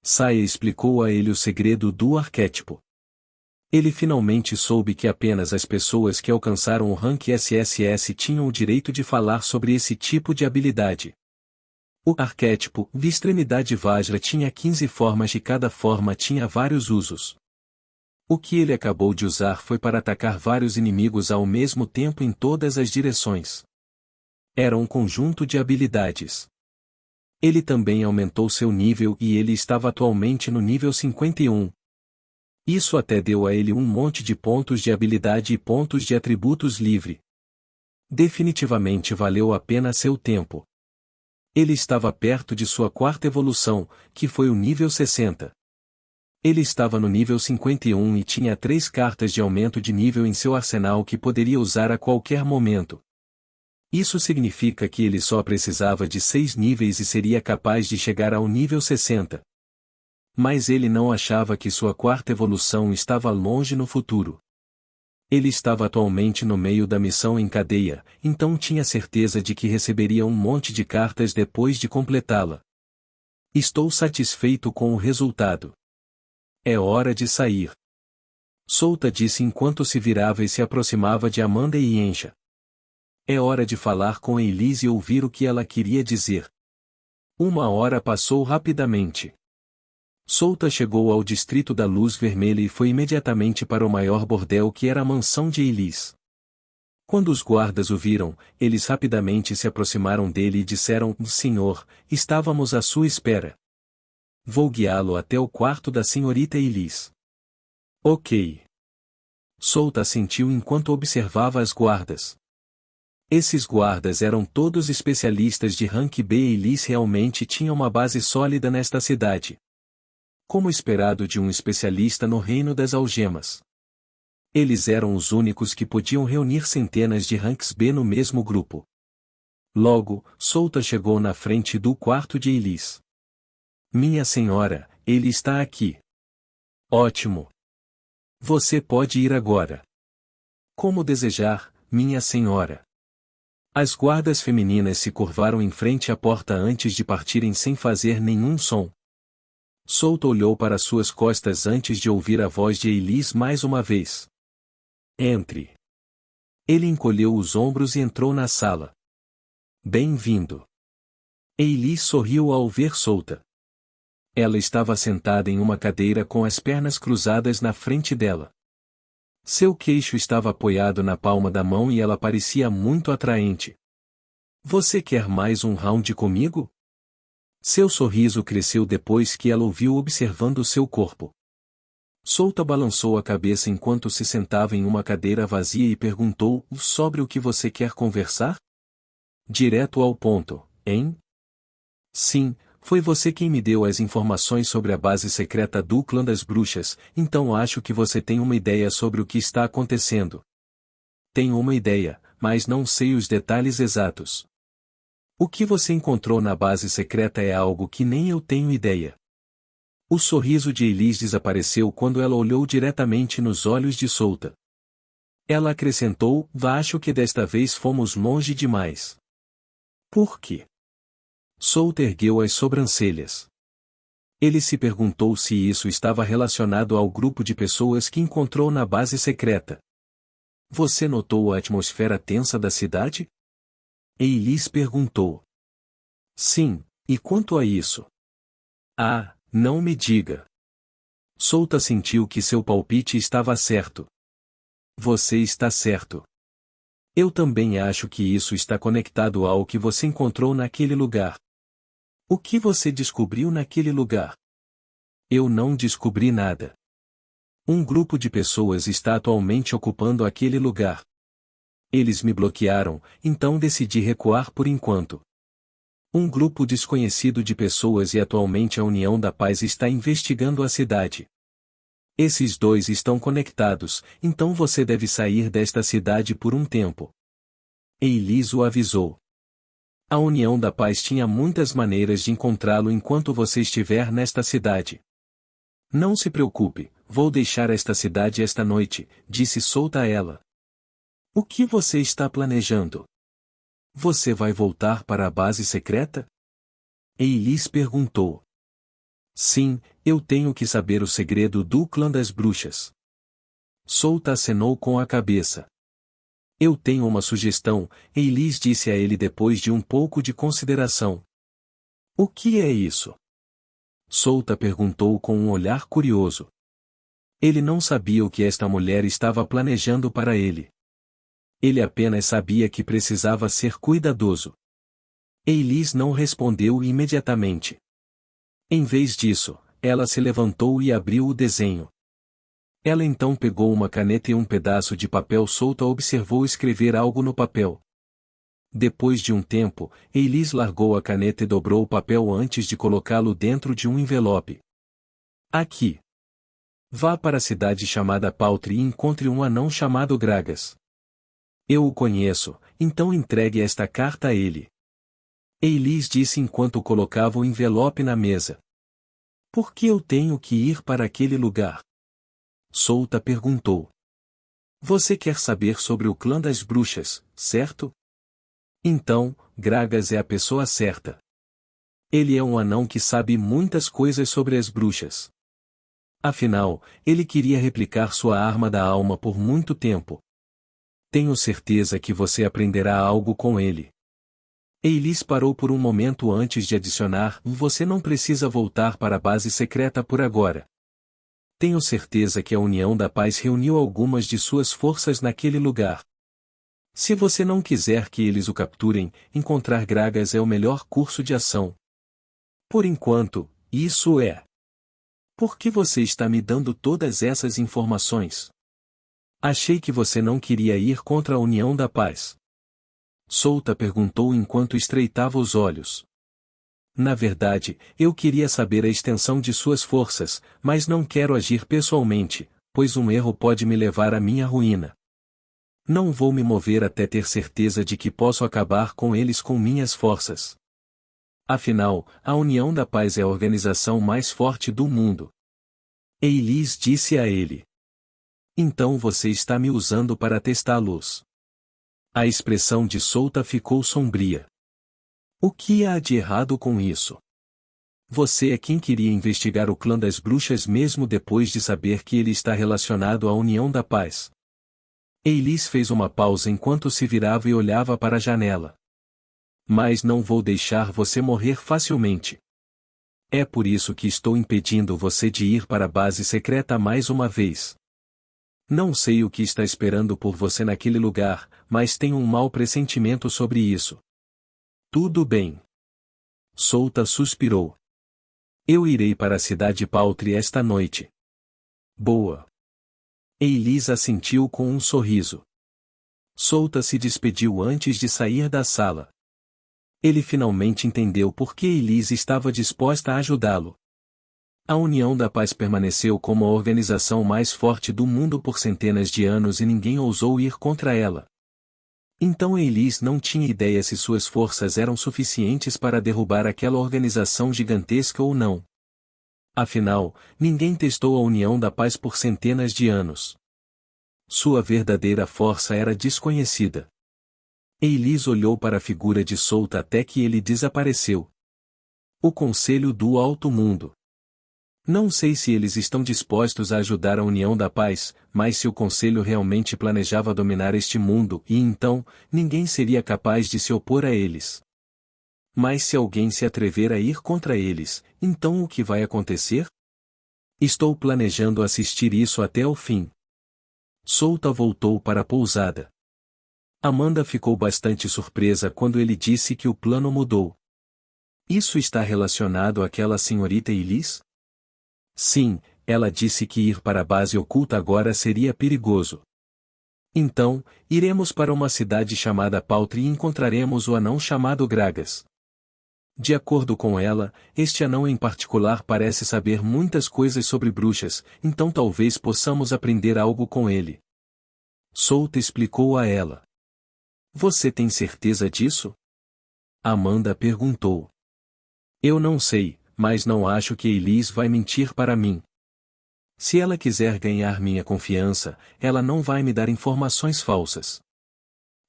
Saya explicou a ele o segredo do arquétipo. Ele finalmente soube que apenas as pessoas que alcançaram o rank SSS tinham o direito de falar sobre esse tipo de habilidade. O arquétipo de extremidade Vajra tinha 15 formas e cada forma tinha vários usos. O que ele acabou de usar foi para atacar vários inimigos ao mesmo tempo em todas as direções. Era um conjunto de habilidades. Ele também aumentou seu nível e ele estava atualmente no nível 51. Isso até deu a ele um monte de pontos de habilidade e pontos de atributos livre. Definitivamente valeu a pena seu tempo. Ele estava perto de sua quarta evolução, que foi o nível 60. Ele estava no nível 51 e tinha 3 cartas de aumento de nível em seu arsenal que poderia usar a qualquer momento. Isso significa que ele só precisava de 6 níveis e seria capaz de chegar ao nível 60. Mas ele não achava que sua quarta evolução estava longe no futuro. Ele estava atualmente no meio da missão em cadeia, então tinha certeza de que receberia um monte de cartas depois de completá-la. Estou satisfeito com o resultado. É hora de sair. Souta disse enquanto se virava e se aproximava de Amanda e Yencha. É hora de falar com Elise e ouvir o que ela queria dizer. 1 hora passou rapidamente. Souta chegou ao distrito da Luz Vermelha e foi imediatamente para o maior bordel que era a mansão de Elise. Quando os guardas o viram, eles rapidamente se aproximaram dele e disseram: Senhor, estávamos à sua espera. Vou guiá-lo até o quarto da senhorita Elise. Ok. Souta assentiu enquanto observava as guardas. Esses guardas eram todos especialistas de rank B e Elise realmente tinha uma base sólida nesta cidade. Como esperado de um especialista no reino das algemas. Eles eram os únicos que podiam reunir centenas de ranks B no mesmo grupo. Logo, Souta chegou na frente do quarto de Elise. Minha senhora, ele está aqui. Ótimo. Você pode ir agora. Como desejar, minha senhora. As guardas femininas se curvaram em frente à porta antes de partirem sem fazer nenhum som. Souta olhou para suas costas antes de ouvir a voz de Elise mais uma vez. Entre. Ele encolheu os ombros e entrou na sala. Bem-vindo. Elise sorriu ao ver Souta. Ela estava sentada em uma cadeira com as pernas cruzadas na frente dela. Seu queixo estava apoiado na palma da mão e ela parecia muito atraente. Você quer mais um round comigo? Seu sorriso cresceu depois que ela o viu observando seu corpo. Souta balançou a cabeça enquanto se sentava em uma cadeira vazia e perguntou: sobre o que você quer conversar? Direto ao ponto, hein? Sim, foi você quem me deu as informações sobre a base secreta do clã das bruxas, então acho que você tem uma ideia sobre o que está acontecendo. Tenho uma ideia, mas não sei os detalhes exatos. O que você encontrou na base secreta é algo que nem eu tenho ideia. O sorriso de Elise desapareceu quando ela olhou diretamente nos olhos de Souta. Ela acrescentou: acho que desta vez fomos longe demais. Por quê? Souta ergueu as sobrancelhas. Ele se perguntou se isso estava relacionado ao grupo de pessoas que encontrou na base secreta. Você notou a atmosfera tensa da cidade? Elise perguntou. Sim, e quanto a isso? Ah, não me diga. Souta sentiu que seu palpite estava certo. Você está certo. Eu também acho que isso está conectado ao que você encontrou naquele lugar. O que você descobriu naquele lugar? Eu não descobri nada. Um grupo de pessoas está atualmente ocupando aquele lugar. Eles me bloquearam, então decidi recuar por enquanto. Um grupo desconhecido de pessoas e atualmente a União da Paz está investigando a cidade. Esses dois estão conectados, então você deve sair desta cidade por um tempo. Elise o avisou. A União da Paz tinha muitas maneiras de encontrá-lo enquanto você estiver nesta cidade. Não se preocupe, vou deixar esta cidade esta noite, disse Souta a ela. O que você está planejando? Você vai voltar para a base secreta? Elise perguntou. Sim, eu tenho que saber o segredo do clã das bruxas. Solta acenou com a cabeça. Eu tenho uma sugestão, Eilis disse a ele depois de um pouco de consideração. O que é isso? Solta perguntou com um olhar curioso. Ele não sabia o que esta mulher estava planejando para ele. Ele apenas sabia que precisava ser cuidadoso. Eilis não respondeu imediatamente. Em vez disso, ela se levantou e abriu o desenho. Ela então pegou uma caneta e um pedaço de papel solto e observou escrever algo no papel. Depois de um tempo, Eilis largou a caneta e dobrou o papel antes de colocá-lo dentro de um envelope. Aqui. Vá para a cidade chamada Paltry e encontre um anão chamado Gragas. Eu o conheço, então entregue esta carta a ele. Eilis disse enquanto colocava o envelope na mesa. Por que eu tenho que ir para aquele lugar? Solta perguntou. Você quer saber sobre o clã das bruxas, certo? Então, Gragas é a pessoa certa. Ele é um anão que sabe muitas coisas sobre as bruxas. Afinal, ele queria replicar sua arma da alma por muito tempo. Tenho certeza que você aprenderá algo com ele. Eilis parou por um momento antes de adicionar: você não precisa voltar para a base secreta por agora. Tenho certeza que a União da Paz reuniu algumas de suas forças naquele lugar. Se você não quiser que eles o capturem, encontrar Gragas é o melhor curso de ação. Por enquanto, isso é. Por que você está me dando todas essas informações? Achei que você não queria ir contra a União da Paz. Solta perguntou enquanto estreitava os olhos. Na verdade, eu queria saber a extensão de suas forças, mas não quero agir pessoalmente, pois um erro pode me levar à minha ruína. Não vou me mover até ter certeza de que posso acabar com eles com minhas forças. Afinal, a União da Paz é a organização mais forte do mundo. Eilis disse a ele. Então você está me usando para testá-los. A expressão de Solta ficou sombria. O que há de errado com isso? Você é quem queria investigar o clã das bruxas mesmo depois de saber que ele está relacionado à União da Paz. Eilis fez uma pausa enquanto se virava e olhava para a janela. Mas não vou deixar você morrer facilmente. É por isso que estou impedindo você de ir para a base secreta mais uma vez. Não sei o que está esperando por você naquele lugar, mas tenho um mau pressentimento sobre isso. Tudo bem. Solta suspirou. Eu irei para a cidade Paltry esta noite. Boa. Eilis assentiu com um sorriso. Solta se despediu antes de sair da sala. Ele finalmente entendeu por que Eilis estava disposta a ajudá-lo. A União da Paz permaneceu como a organização mais forte do mundo por centenas de anos e ninguém ousou ir contra ela. Então Eilis não tinha ideia se suas forças eram suficientes para derrubar aquela organização gigantesca ou não. Afinal, ninguém testou a União da Paz por centenas de anos. Sua verdadeira força era desconhecida. Eilis olhou para a figura de Solta até que ele desapareceu. O Conselho do Alto Mundo. Não sei se eles estão dispostos a ajudar a União da Paz, mas se o Conselho realmente planejava dominar este mundo e então, ninguém seria capaz de se opor a eles. Mas se alguém se atrever a ir contra eles, então o que vai acontecer? Estou planejando assistir isso até o fim. Solta voltou para a pousada. Amanda ficou bastante surpresa quando ele disse que o plano mudou. Isso está relacionado àquela senhorita Eilis? Sim, ela disse que ir para a base oculta agora seria perigoso. Então, iremos para uma cidade chamada Paltry e encontraremos o anão chamado Gragas. De acordo com ela, este anão em particular parece saber muitas coisas sobre bruxas, então talvez possamos aprender algo com ele. Solta explicou a ela. Você tem certeza disso? Amanda perguntou. Eu não sei, mas não acho que Eilis vai mentir para mim. Se ela quiser ganhar minha confiança, ela não vai me dar informações falsas.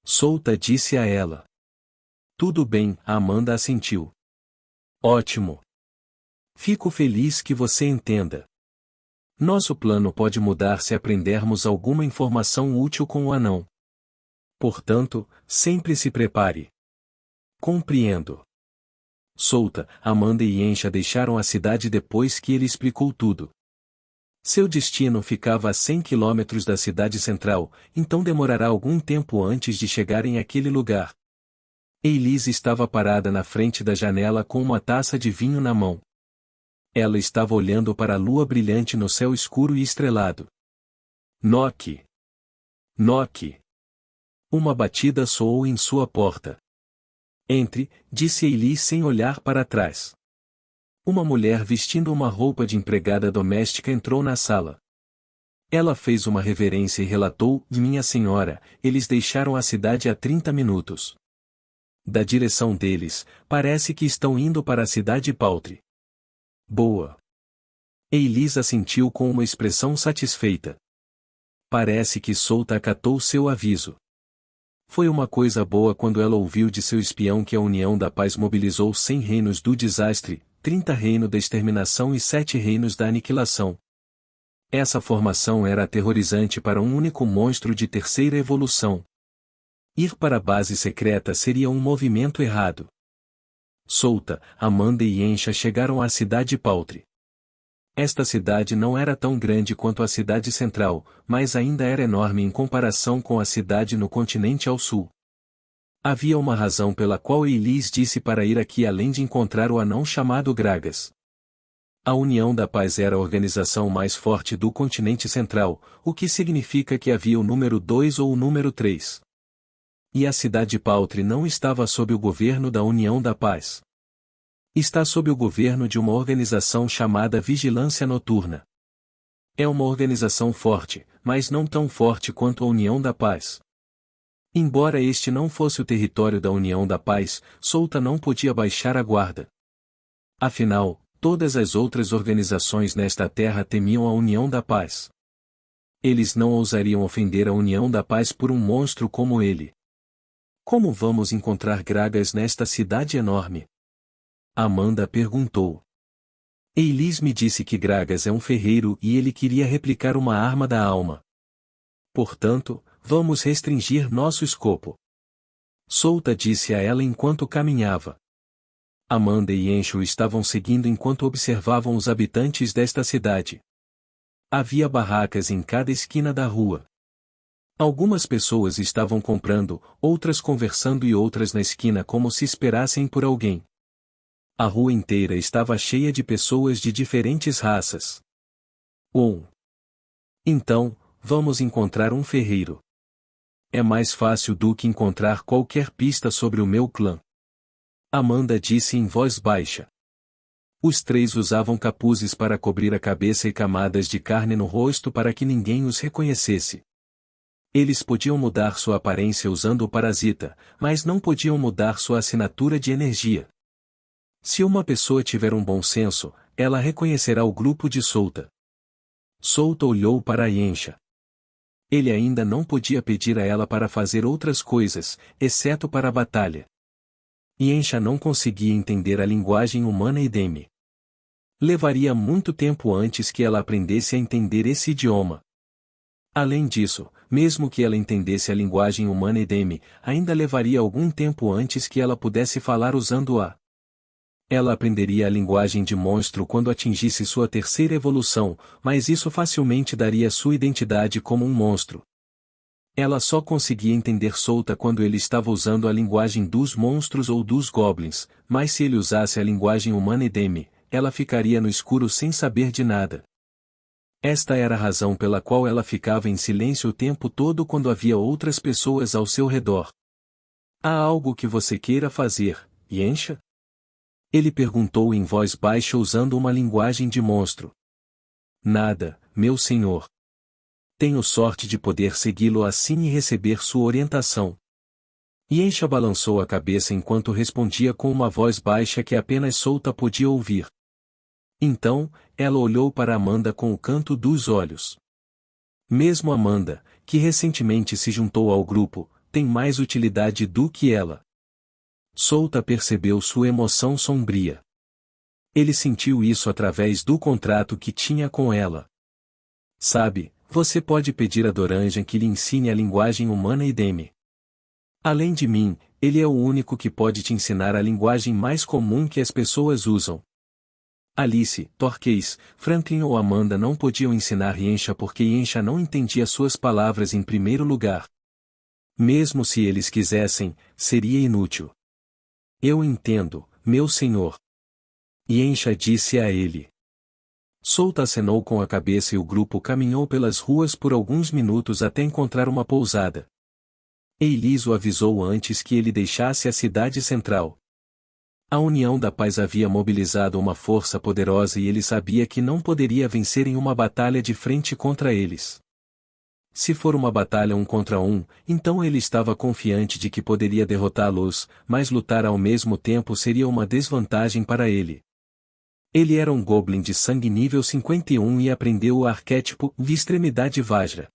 Solta disse a ela. Tudo bem, Amanda assentiu. Ótimo. Fico feliz que você entenda. Nosso plano pode mudar se aprendermos alguma informação útil com o anão. Portanto, sempre se prepare. Compreendo. Solta, Amanda e Ensha deixaram a cidade depois que ele explicou tudo. Seu destino ficava a 100 quilômetros da cidade central, então demorará algum tempo antes de chegarem àquele lugar. Elise estava parada na frente da janela com uma taça de vinho na mão. Ela estava olhando para a lua brilhante no céu escuro e estrelado. Knock! Knock! Uma batida soou em sua porta. Entre, disse Elise sem olhar para trás. Uma mulher vestindo uma roupa de empregada doméstica entrou na sala. Ela fez uma reverência e relatou: Minha senhora, eles deixaram a cidade há 30 minutos. Da direção deles, parece que estão indo para a cidade Paltre. Boa. Elise assentiu com uma expressão satisfeita. Parece que Solta acatou seu aviso. Foi uma coisa boa quando ela ouviu de seu espião que a União da Paz mobilizou 100 reinos do desastre, 30 reinos da exterminação e 7 reinos da aniquilação. Essa formação era aterrorizante para um único monstro de terceira evolução. Ir para a base secreta seria um movimento errado. Solta, Amanda e Ensha chegaram à cidade Paltre. Esta cidade não era tão grande quanto a cidade central, mas ainda era enorme em comparação com a cidade no continente ao sul. Havia uma razão pela qual Elise disse para ir aqui além de encontrar o anão chamado Gragas. A União da Paz era a organização mais forte do continente central, o que significa que havia o número 2 ou o número 3. E a cidade Paltre não estava sob o governo da União da Paz. Está sob o governo de uma organização chamada Vigilância Noturna. É uma organização forte, mas não tão forte quanto a União da Paz. Embora este não fosse o território da União da Paz, Solta não podia baixar a guarda. Afinal, todas as outras organizações nesta terra temiam a União da Paz. Eles não ousariam ofender a União da Paz por um monstro como ele. Como vamos encontrar Gragas nesta cidade enorme? Amanda perguntou. Elise me disse que Gragas é um ferreiro e ele queria replicar uma arma da alma. Portanto, vamos restringir nosso escopo. Solta disse a ela enquanto caminhava. Amanda e Ensha estavam seguindo enquanto observavam os habitantes desta cidade. Havia barracas em cada esquina da rua. Algumas pessoas estavam comprando, outras conversando e outras na esquina como se esperassem por alguém. A rua inteira estava cheia de pessoas de diferentes raças. Então, vamos encontrar um ferreiro. É mais fácil do que encontrar qualquer pista sobre o meu clã. Amanda disse em voz baixa. Os 3 usavam capuzes para cobrir a cabeça e camadas de carne no rosto para que ninguém os reconhecesse. Eles podiam mudar sua aparência usando o parasita, mas não podiam mudar sua assinatura de energia. Se uma pessoa tiver um bom senso, ela reconhecerá o grupo de Solta. Solta olhou para Ensha. Ele ainda não podia pedir a ela para fazer outras coisas, exceto para a batalha. Ensha não conseguia entender a linguagem humana Edeme. Levaria muito tempo antes que ela aprendesse a entender esse idioma. Além disso, mesmo que ela entendesse a linguagem humana Edeme, ainda levaria algum tempo antes que ela pudesse falar usando-a. Ela aprenderia a linguagem de monstro quando atingisse sua terceira evolução, mas isso facilmente daria sua identidade como um monstro. Ela só conseguia entender Solta quando ele estava usando a linguagem dos monstros ou dos goblins, mas se ele usasse a linguagem humana Edeme, ela ficaria no escuro sem saber de nada. Esta era a razão pela qual ela ficava em silêncio o tempo todo quando havia outras pessoas ao seu redor. Há algo que você queira fazer, Ensha? Ele perguntou em voz baixa usando uma linguagem de monstro. Nada, meu senhor. Tenho sorte de poder segui-lo assim e receber sua orientação. Ensha balançou a cabeça enquanto respondia com uma voz baixa que apenas Solta podia ouvir. Então, ela olhou para Amanda com o canto dos olhos. Mesmo Amanda, que recentemente se juntou ao grupo, tem mais utilidade do que ela. Solta percebeu sua emoção sombria. Ele sentiu isso através do contrato que tinha com ela. Sabe, você pode pedir a Doranjan que lhe ensine a linguagem humana e Deme. Além de mim, ele é o único que pode te ensinar a linguagem mais comum que as pessoas usam. Alice, Torquês, Franklin ou Amanda não podiam ensinar Yensha porque Yensha não entendia suas palavras em primeiro lugar. Mesmo se eles quisessem, seria inútil. Eu entendo, meu senhor. Yensha disse a ele. Solta acenou com a cabeça e o grupo caminhou pelas ruas por alguns minutos até encontrar uma pousada. Eilis o avisou antes que ele deixasse a cidade central. A União da Paz havia mobilizado uma força poderosa e ele sabia que não poderia vencer em uma batalha de frente contra eles. Se for uma batalha 1 contra 1, então ele estava confiante de que poderia derrotá-los, mas lutar ao mesmo tempo seria uma desvantagem para ele. Ele era um Goblin de sangue nível 51 e aprendeu o arquétipo de extremidade Vajra.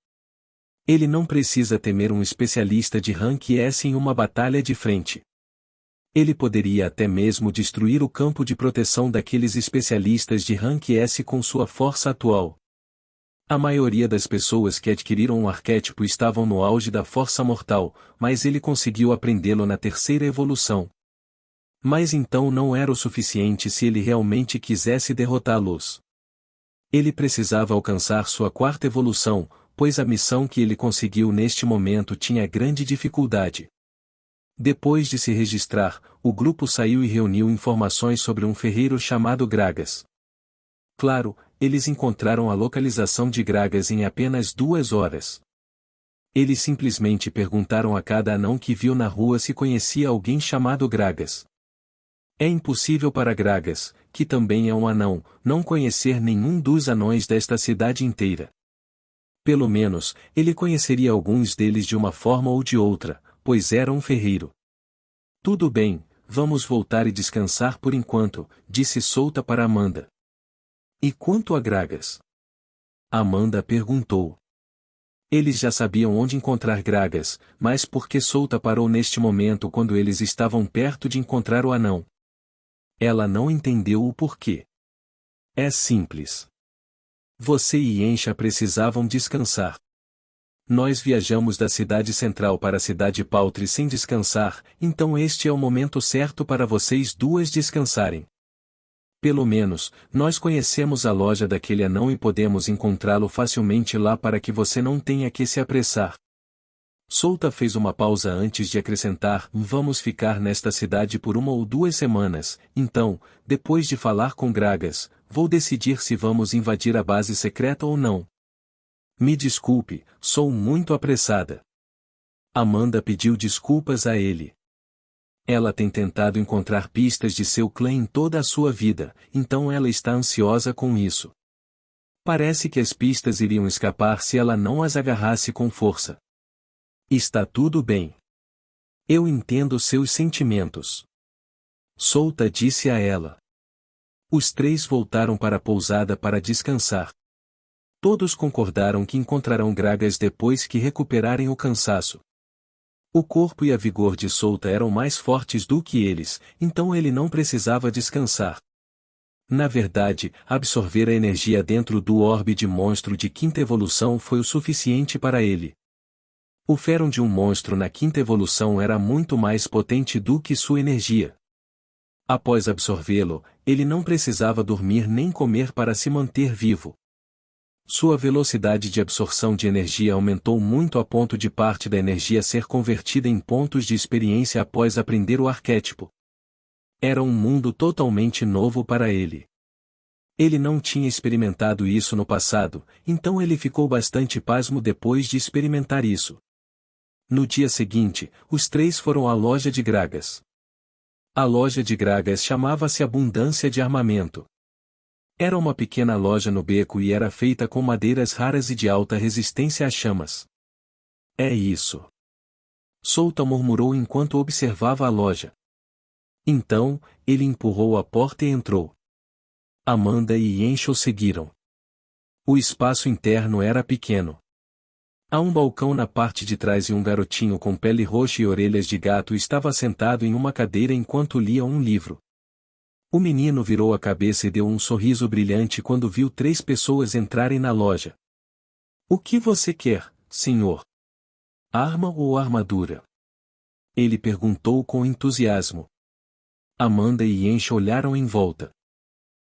Ele não precisa temer um especialista de rank S em uma batalha de frente. Ele poderia até mesmo destruir o campo de proteção daqueles especialistas de rank S com sua força atual. A maioria das pessoas que adquiriram um arquétipo estavam no auge da força mortal, mas ele conseguiu aprendê-lo na terceira evolução. Mas então não era o suficiente se ele realmente quisesse derrotá-los. Ele precisava alcançar sua quarta evolução, pois a missão que ele conseguiu neste momento tinha grande dificuldade. Depois de se registrar, o grupo saiu e reuniu informações sobre um ferreiro chamado Gragas. Claro, eles encontraram a localização de Gragas em apenas 2 horas. Eles simplesmente perguntaram a cada anão que viu na rua se conhecia alguém chamado Gragas. É impossível para Gragas, que também é um anão, não conhecer nenhum dos anões desta cidade inteira. Pelo menos, ele conheceria alguns deles de uma forma ou de outra, pois era um ferreiro. Tudo bem, vamos voltar e descansar por enquanto, disse Solta para Amanda. E quanto a Gragas? Amanda perguntou. Eles já sabiam onde encontrar Gragas, mas por que Solta parou neste momento quando eles estavam perto de encontrar o anão? Ela não entendeu o porquê. É simples. Você e Yensha precisavam descansar. Nós viajamos da cidade central para a cidade Paltre sem descansar, então este é o momento certo para vocês duas descansarem. Pelo menos, nós conhecemos a loja daquele anão e podemos encontrá-lo facilmente lá para que você não tenha que se apressar. Solta fez uma pausa antes de acrescentar: vamos ficar nesta cidade por 1 ou 2 semanas, então, depois de falar com Gragas, vou decidir se vamos invadir a base secreta ou não. Me desculpe, sou muito apressada. Amanda pediu desculpas a ele. Ela tem tentado encontrar pistas de seu clã em toda a sua vida, então ela está ansiosa com isso. Parece que as pistas iriam escapar se ela não as agarrasse com força. Está tudo bem. Eu entendo seus sentimentos. Solta disse a ela. Os 3 voltaram para a pousada para descansar. Todos concordaram que encontrarão Gragas depois que recuperarem o cansaço. O corpo e a vigor de Solta eram mais fortes do que eles, então ele não precisava descansar. Na verdade, absorver a energia dentro do orbe de monstro de 5ª evolução foi o suficiente para ele. O Feron de um monstro na 5ª evolução era muito mais potente do que sua energia. Após absorvê-lo, ele não precisava dormir nem comer para se manter vivo. Sua velocidade de absorção de energia aumentou muito a ponto de parte da energia ser convertida em pontos de experiência após aprender o arquétipo. Era um mundo totalmente novo para ele. Ele não tinha experimentado isso no passado, então ele ficou bastante pasmo depois de experimentar isso. No dia seguinte, os 3 foram à loja de Gragas. A loja de Gragas chamava-se Abundância de Armamento. Era uma pequena loja no beco e era feita com madeiras raras e de alta resistência a chamas. É isso. Solta murmurou enquanto observava a loja. Então, ele empurrou a porta e entrou. Amanda e Yensha o seguiram. O espaço interno era pequeno. Há um balcão na parte de trás e um garotinho com pele roxa e orelhas de gato estava sentado em uma cadeira enquanto lia um livro. O menino virou a cabeça e deu um sorriso brilhante quando viu 3 pessoas entrarem na loja. O que você quer, senhor? Arma ou armadura? Ele perguntou com entusiasmo. Amanda e Encha olharam em volta.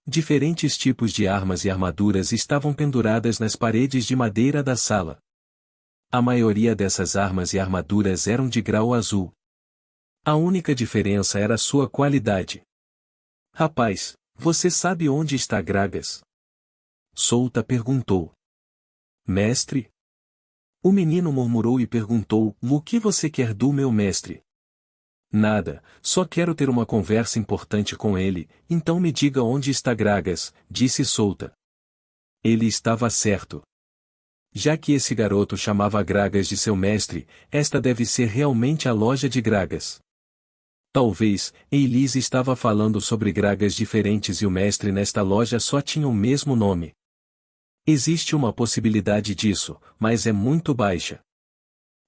Diferentes tipos de armas e armaduras estavam penduradas nas paredes de madeira da sala. A maioria dessas armas e armaduras eram de grau azul. A única diferença era sua qualidade. Rapaz, você sabe onde está Gragas? Solta perguntou. Mestre? O menino murmurou e perguntou, o que você quer do meu mestre? Nada, só quero ter uma conversa importante com ele, então me diga onde está Gragas, disse Solta. Ele estava certo. Já que esse garoto chamava Gragas de seu mestre, esta deve ser realmente a loja de Gragas. Talvez, Elise estava falando sobre Gragas diferentes e o mestre nesta loja só tinha o mesmo nome. Existe uma possibilidade disso, mas é muito baixa.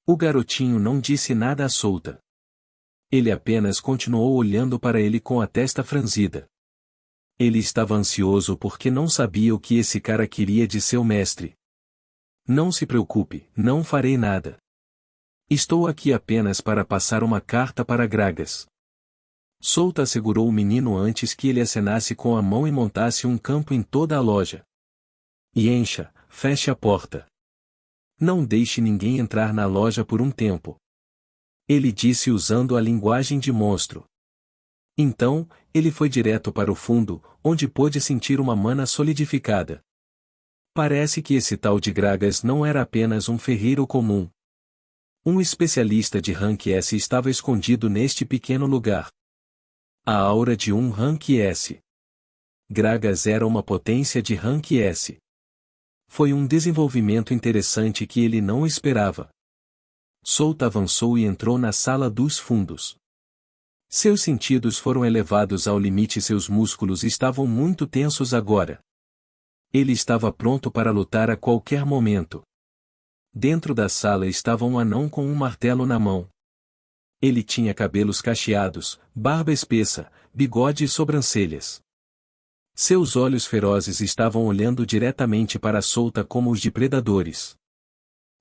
O garotinho não disse nada a Solta. Ele apenas continuou olhando para ele com a testa franzida. Ele estava ansioso porque não sabia o que esse cara queria de seu mestre. Não se preocupe, não farei nada. Estou aqui apenas para passar uma carta para Gragas. Solta segurou o menino antes que ele acenasse com a mão e montasse um campo em toda a loja. E Encha, feche a porta. Não deixe ninguém entrar na loja por um tempo. Ele disse usando a linguagem de monstro. Então, ele foi direto para o fundo, onde pôde sentir uma mana solidificada. Parece que esse tal de Gragas não era apenas um ferreiro comum. Um especialista de Rank S estava escondido neste pequeno lugar. A aura de um Rank S. Gragas era uma potência de Rank S. Foi um desenvolvimento interessante que ele não esperava. Solta avançou e entrou na sala dos fundos. Seus sentidos foram elevados ao limite e seus músculos estavam muito tensos agora. Ele estava pronto para lutar a qualquer momento. Dentro da sala estava um anão com um martelo na mão. Ele tinha cabelos cacheados, barba espessa, bigode e sobrancelhas. Seus olhos ferozes estavam olhando diretamente para Solta como os de predadores.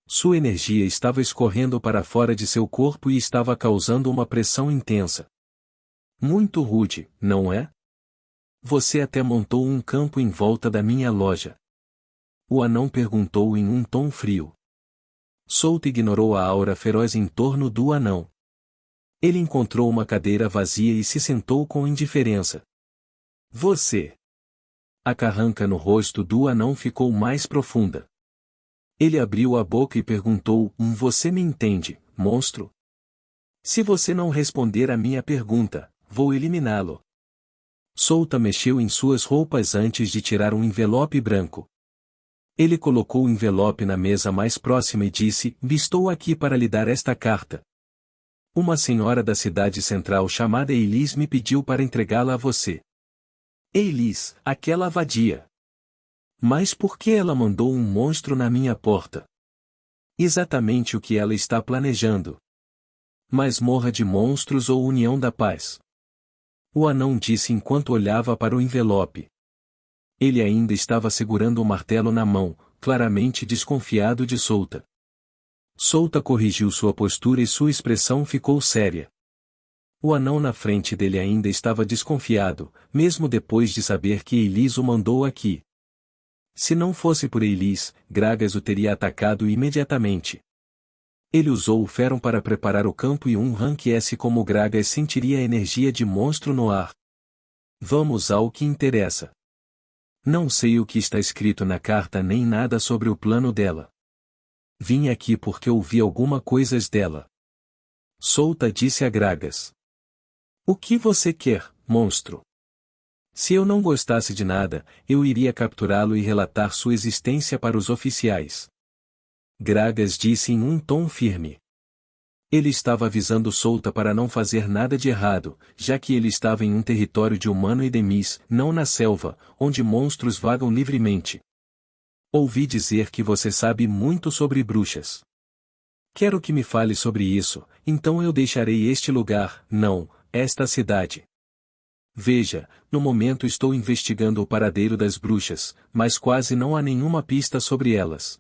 Sua energia estava escorrendo para fora de seu corpo e estava causando uma pressão intensa. Muito rude, não é? Você até montou um campo em volta da minha loja. O anão perguntou em um tom frio. Solta ignorou a aura feroz em torno do anão. Ele encontrou uma cadeira vazia e se sentou com indiferença. Você. A carranca no rosto do anão ficou mais profunda. Ele abriu a boca e perguntou, você me entende, monstro? Se você não responder a minha pergunta, vou eliminá-lo. Solta mexeu em suas roupas antes de tirar um envelope branco. Ele colocou o envelope na mesa mais próxima e disse, estou aqui para lhe dar esta carta. Uma senhora da cidade central chamada Elise me pediu para entregá-la a você. Elise, aquela vadia. Mas por que ela mandou um monstro na minha porta? Exatamente o que ela está planejando. Masmorra de monstros ou União da Paz? O anão disse enquanto olhava para o envelope. Ele ainda estava segurando o martelo na mão, claramente desconfiado de Solta. Solta corrigiu sua postura e sua expressão ficou séria. O anão na frente dele ainda estava desconfiado, mesmo depois de saber que Elise o mandou aqui. Se não fosse por Elise, Gragas o teria atacado imediatamente. Ele usou o Feron para preparar o campo e um Rank S como Gragas sentiria a energia de monstro no ar. Vamos ao que interessa. Não sei o que está escrito na carta nem nada sobre o plano dela. Vim aqui porque ouvi alguma coisas dela. Solta disse a Gragas. O que você quer, monstro? Se eu não gostasse de nada, eu iria capturá-lo e relatar sua existência para os oficiais. Gragas disse em um tom firme. Ele estava avisando Solta para não fazer nada de errado, já que ele estava em um território de humano e demis, não na selva, onde monstros vagam livremente. Ouvi dizer que você sabe muito sobre bruxas. Quero que me fale sobre isso, então eu deixarei este lugar, não, esta cidade. Veja, no momento estou investigando o paradeiro das bruxas, mas quase não há nenhuma pista sobre elas.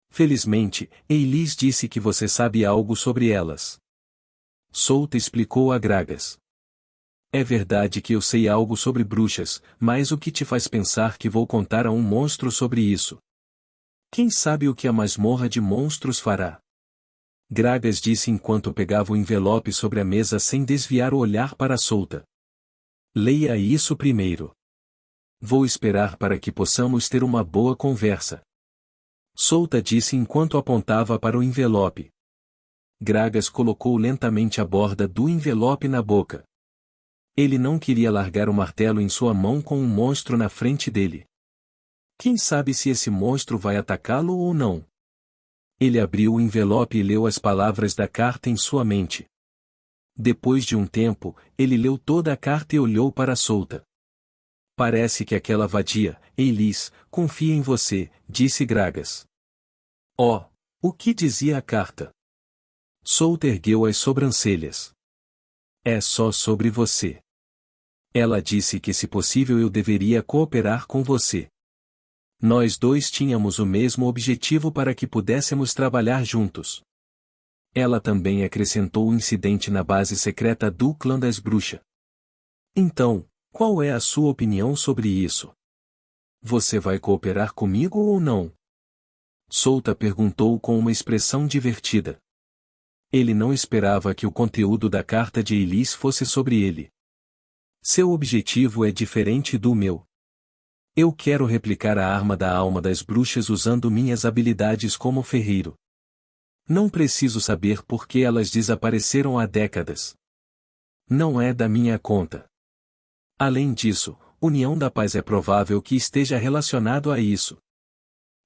Felizmente, Eilis disse que você sabe algo sobre elas. Souta explicou a Gragas. É verdade que eu sei algo sobre bruxas, mas o que te faz pensar que vou contar a um monstro sobre isso? Quem sabe o que a masmorra de monstros fará? Gragas disse enquanto pegava o envelope sobre a mesa sem desviar o olhar para Souta. Leia isso primeiro. Vou esperar para que possamos ter uma boa conversa. Souta disse enquanto apontava para o envelope. Gragas colocou lentamente a borda do envelope na boca. Ele não queria largar o martelo em sua mão com um monstro na frente dele. Quem sabe se esse monstro vai atacá-lo ou não? Ele abriu o envelope e leu as palavras da carta em sua mente. Depois de um tempo, ele leu toda a carta e olhou para Souta. Parece que aquela vadia, Eilis, confia em você, disse Gragas. Oh, o que dizia a carta? Souta ergueu as sobrancelhas. É só sobre você. Ela disse que se possível eu deveria cooperar com você. Nós dois tínhamos o mesmo objetivo para que pudéssemos trabalhar juntos. Ela também acrescentou o incidente na base secreta do clã das bruxas. Então, qual é a sua opinião sobre isso? Você vai cooperar comigo ou não? Souta perguntou com uma expressão divertida. Ele não esperava que o conteúdo da carta de Eilis fosse sobre ele. Seu objetivo é diferente do meu. Eu quero replicar a arma da alma das bruxas usando minhas habilidades como ferreiro. Não preciso saber por que elas desapareceram há décadas. Não é da minha conta. Além disso, União da Paz é provável que esteja relacionado a isso.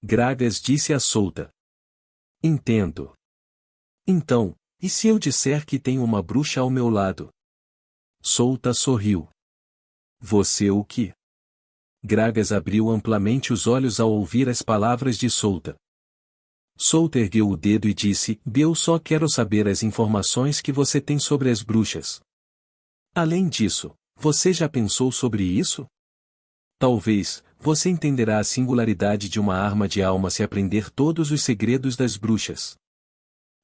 Gragas disse a Souta. Entendo. Então, e se eu disser que tenho uma bruxa ao meu lado? Souta sorriu. Você o que? Gragas abriu amplamente os olhos ao ouvir as palavras de Souta. Souta ergueu o dedo e disse: Eu só quero saber as informações que você tem sobre as bruxas. Além disso, você já pensou sobre isso? Talvez, você entenderá a singularidade de uma arma de alma se aprender todos os segredos das bruxas.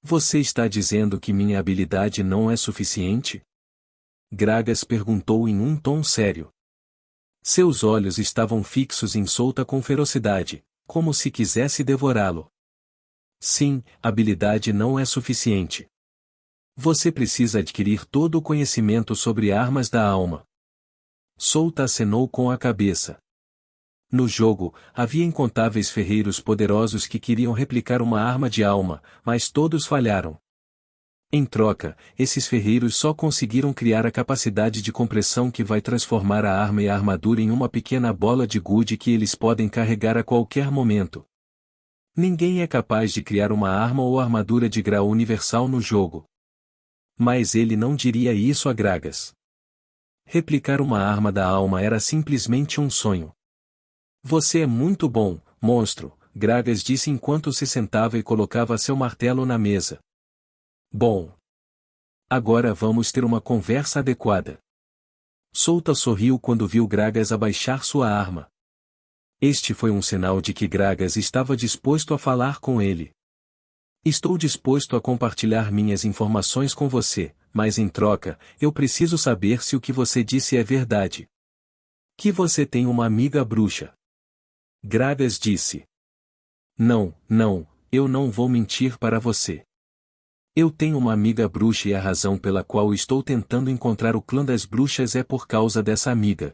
Você está dizendo que minha habilidade não é suficiente? Gragas perguntou em um tom sério. Seus olhos estavam fixos em Souta com ferocidade, como se quisesse devorá-lo. Sim, habilidade não é suficiente. Você precisa adquirir todo o conhecimento sobre armas da alma. Souta acenou com a cabeça. No jogo, havia incontáveis ferreiros poderosos que queriam replicar uma arma de alma, mas todos falharam. Em troca, esses ferreiros só conseguiram criar a capacidade de compressão que vai transformar a arma e a armadura em uma pequena bola de gude que eles podem carregar a qualquer momento. Ninguém é capaz de criar uma arma ou armadura de grau universal no jogo. Mas ele não diria isso a Gragas. Replicar uma arma da alma era simplesmente um sonho. Você é muito bom, monstro, Gragas disse enquanto se sentava e colocava seu martelo na mesa. Bom. Agora vamos ter uma conversa adequada. Souta sorriu quando viu Gragas abaixar sua arma. Este foi um sinal de que Gragas estava disposto a falar com ele. Estou disposto a compartilhar minhas informações com você, mas em troca, eu preciso saber se o que você disse é verdade. Que você tem uma amiga bruxa. Gragas disse. Não, eu não vou mentir para você. Eu tenho uma amiga bruxa e a razão pela qual estou tentando encontrar o clã das bruxas é por causa dessa amiga.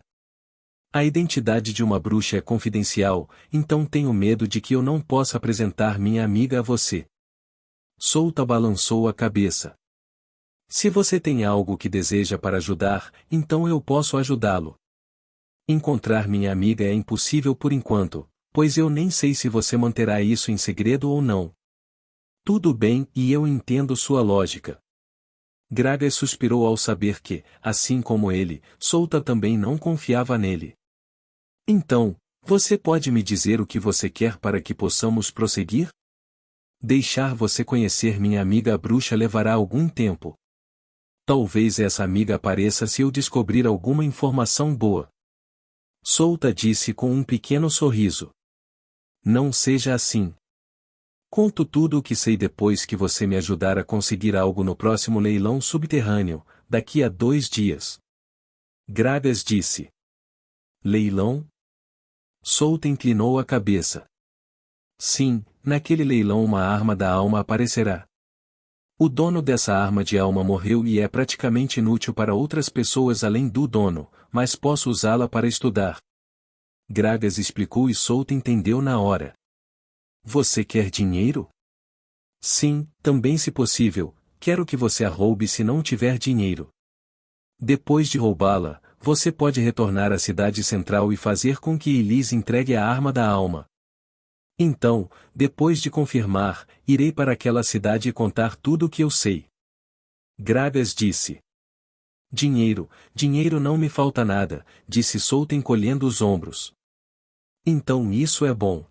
A identidade de uma bruxa é confidencial, então tenho medo de que eu não possa apresentar minha amiga a você. Souta balançou a cabeça. Se você tem algo que deseja para ajudar, então eu posso ajudá-lo. Encontrar minha amiga é impossível por enquanto, pois eu nem sei se você manterá isso em segredo ou não. Tudo bem, e eu entendo sua lógica. Gragas suspirou ao saber que, assim como ele, Souta também não confiava nele. Então, você pode me dizer o que você quer para que possamos prosseguir? Deixar você conhecer minha amiga bruxa levará algum tempo. Talvez essa amiga apareça se eu descobrir alguma informação boa. Souta disse com um pequeno sorriso. Não seja assim. Conto tudo o que sei depois que você me ajudar a conseguir algo no próximo leilão subterrâneo, daqui a 2 dias. Gragas disse. Leilão? Souta inclinou a cabeça. Sim, naquele leilão uma arma da alma aparecerá. O dono dessa arma de alma morreu e é praticamente inútil para outras pessoas além do dono, mas posso usá-la para estudar. Gragas explicou e Souta entendeu na hora. Você quer dinheiro? Sim, também se possível, quero que você a roube se não tiver dinheiro. Depois de roubá-la, você pode retornar à cidade central e fazer com que Elise entregue a arma da alma. Então, depois de confirmar, irei para aquela cidade e contar tudo o que eu sei. Gragas disse. Dinheiro não me falta nada, disse Souta encolhendo os ombros. Então isso é bom.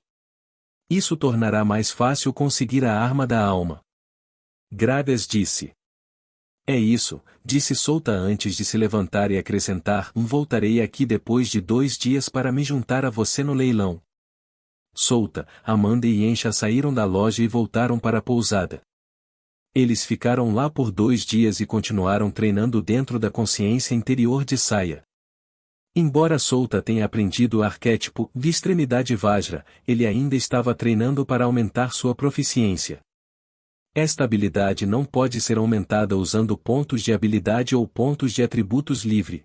Isso tornará mais fácil conseguir a arma da alma. Gragas disse. É isso, disse Souta antes de se levantar e acrescentar: voltarei aqui depois de 2 dias para me juntar a você no leilão. Souta, Amanda e Encha saíram da loja e voltaram para a pousada. Eles ficaram lá por 2 dias e continuaram treinando dentro da consciência interior de Saia. Embora Souta tenha aprendido o arquétipo de extremidade Vajra, ele ainda estava treinando para aumentar sua proficiência. Esta habilidade não pode ser aumentada usando pontos de habilidade ou pontos de atributos livre.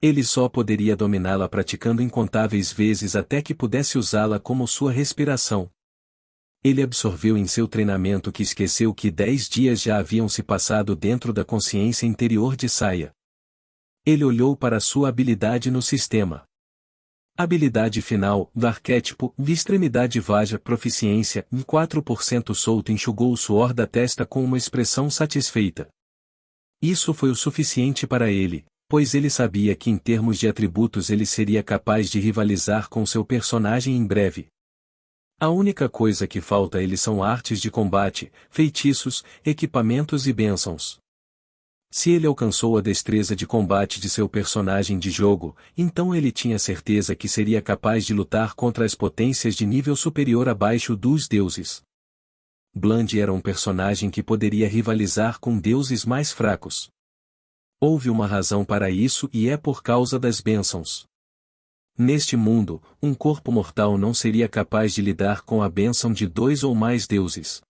Ele só poderia dominá-la praticando incontáveis vezes até que pudesse usá-la como sua respiração. Ele absorveu em seu treinamento que esqueceu que 10 dias já haviam se passado dentro da consciência interior de Saia. Ele olhou para sua habilidade no sistema. Habilidade final, do arquétipo, de extremidade Vajra proficiência, em 4% Souta enxugou o suor da testa com uma expressão satisfeita. Isso foi o suficiente para ele, pois ele sabia que em termos de atributos ele seria capaz de rivalizar com seu personagem em breve. A única coisa que falta a ele são artes de combate, feitiços, equipamentos e bênçãos. Se ele alcançou a destreza de combate de seu personagem de jogo, então ele tinha certeza que seria capaz de lutar contra as potências de nível superior abaixo dos deuses. Bland era um personagem que poderia rivalizar com deuses mais fracos. Houve uma razão para isso e é por causa das bênçãos. Neste mundo, um corpo mortal não seria capaz de lidar com a bênção de 2 ou mais deuses.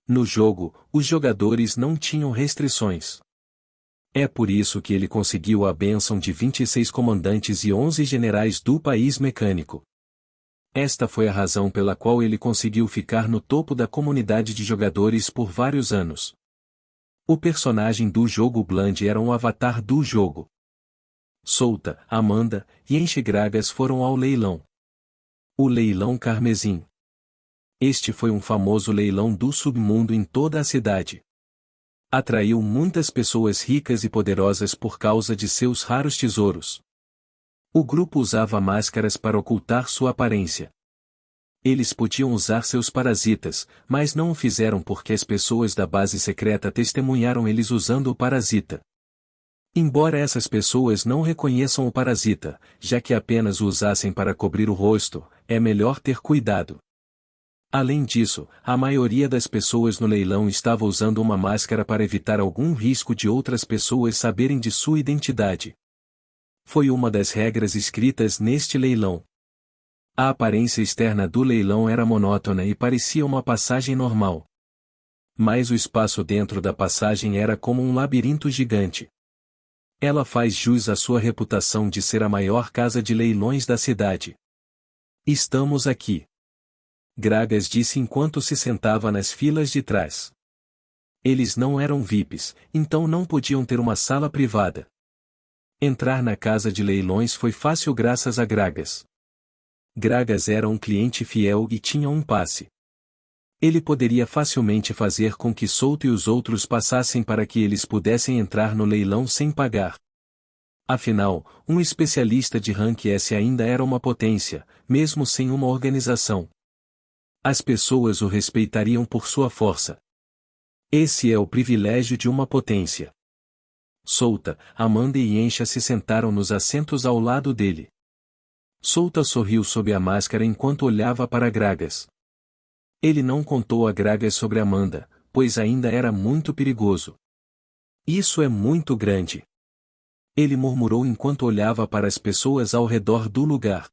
No jogo, os jogadores não tinham restrições. É por isso que ele conseguiu a bênção de 26 comandantes e 11 generais do país mecânico. Esta foi a razão pela qual ele conseguiu ficar no topo da comunidade de jogadores por vários anos. O personagem do jogo Bland era um avatar do jogo. Souta, Amanda e Enche Gragas foram ao leilão. O leilão carmesim. Este foi um famoso leilão do submundo em toda a cidade. Atraiu muitas pessoas ricas e poderosas por causa de seus raros tesouros. O grupo usava máscaras para ocultar sua aparência. Eles podiam usar seus parasitas, mas não o fizeram porque as pessoas da base secreta testemunharam eles usando o parasita. Embora essas pessoas não reconheçam o parasita, já que apenas o usassem para cobrir o rosto, é melhor ter cuidado. Além disso, a maioria das pessoas no leilão estava usando uma máscara para evitar algum risco de outras pessoas saberem de sua identidade. Foi uma das regras escritas neste leilão. A aparência externa do leilão era monótona e parecia uma passagem normal. Mas o espaço dentro da passagem era como um labirinto gigante. Ela faz jus à sua reputação de ser a maior casa de leilões da cidade. Estamos aqui. Gragas disse enquanto se sentava nas filas de trás. Eles não eram VIPs, então não podiam ter uma sala privada. Entrar na casa de leilões foi fácil graças a Gragas. Gragas era um cliente fiel e tinha um passe. Ele poderia facilmente fazer com que Souta e os outros passassem para que eles pudessem entrar no leilão sem pagar. Afinal, um especialista de rank S ainda era uma potência, mesmo sem uma organização. As pessoas o respeitariam por sua força. Esse é o privilégio de uma potência. Solta, Amanda e Encha se sentaram nos assentos ao lado dele. Solta sorriu sob a máscara enquanto olhava para Gragas. Ele não contou a Gragas sobre Amanda, pois ainda era muito perigoso. Isso é muito grande. Ele murmurou enquanto olhava para as pessoas ao redor do lugar.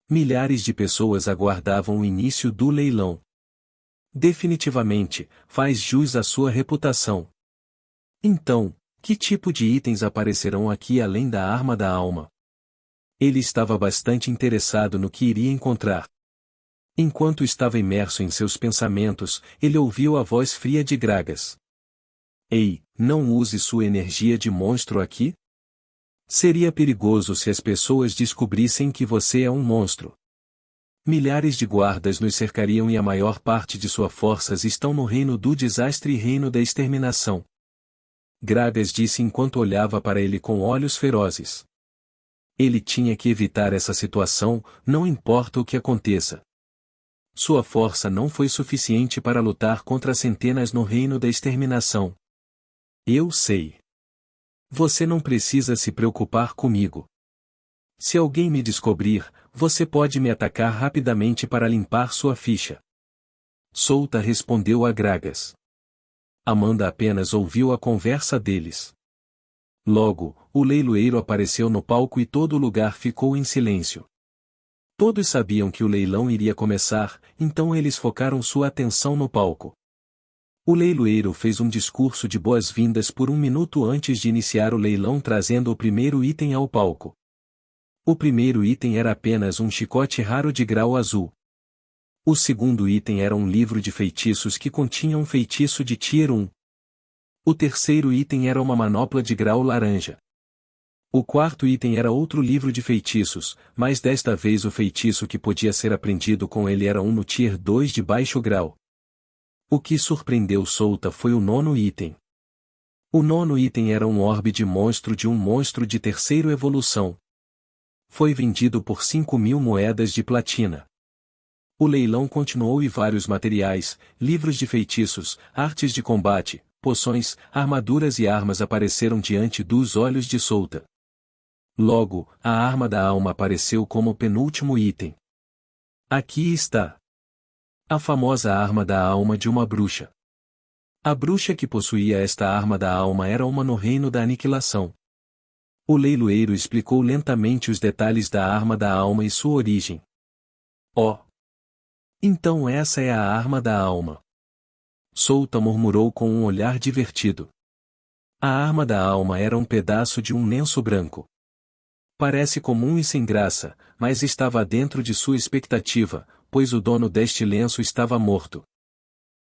Milhares de pessoas aguardavam o início do leilão. Definitivamente, faz jus à sua reputação. Então, que tipo de itens aparecerão aqui além da arma da alma? Ele estava bastante interessado no que iria encontrar. Enquanto estava imerso em seus pensamentos, ele ouviu a voz fria de Gragas. Ei, não use sua energia de monstro aqui? Seria perigoso se as pessoas descobrissem que você é um monstro. Milhares de guardas nos cercariam e a maior parte de suas forças estão no reino do desastre e reino da exterminação. Gragas disse enquanto olhava para ele com olhos ferozes. Ele tinha que evitar essa situação, não importa o que aconteça. Sua força não foi suficiente para lutar contra centenas no reino da exterminação. Eu sei. Você não precisa se preocupar comigo. Se alguém me descobrir, você pode me atacar rapidamente para limpar sua ficha. Solta respondeu a Gragas. Amanda apenas ouviu a conversa deles. Logo, o leiloeiro apareceu no palco e todo o lugar ficou em silêncio. Todos sabiam que o leilão iria começar, então eles focaram sua atenção no palco. O leiloeiro fez um discurso de boas-vindas por 1 minuto antes de iniciar o leilão trazendo o primeiro item ao palco. O primeiro item era apenas um chicote raro de grau azul. O segundo item era um livro de feitiços que continha um feitiço de Tier 1. O terceiro item era uma manopla de grau laranja. O quarto item era outro livro de feitiços, mas desta vez o feitiço que podia ser aprendido com ele era um no Tier 2 de baixo grau. O que surpreendeu Solta foi o 9º item. O 9º item era um orbe de um monstro de terceira evolução. Foi vendido por 5.000 moedas de platina. O leilão continuou e vários materiais, livros de feitiços, artes de combate, poções, armaduras e armas apareceram diante dos olhos de Solta. Logo, a arma da alma apareceu como o penúltimo item. Aqui está. A famosa arma da alma de uma bruxa. A bruxa que possuía esta arma da alma era uma no reino da aniquilação. O leiloeiro explicou lentamente os detalhes da arma da alma e sua origem. Oh! Então essa é a arma da alma. Solta murmurou com um olhar divertido. A arma da alma era um pedaço de um lenço branco. Parece comum e sem graça, mas estava dentro de sua expectativa, pois o dono deste lenço estava morto.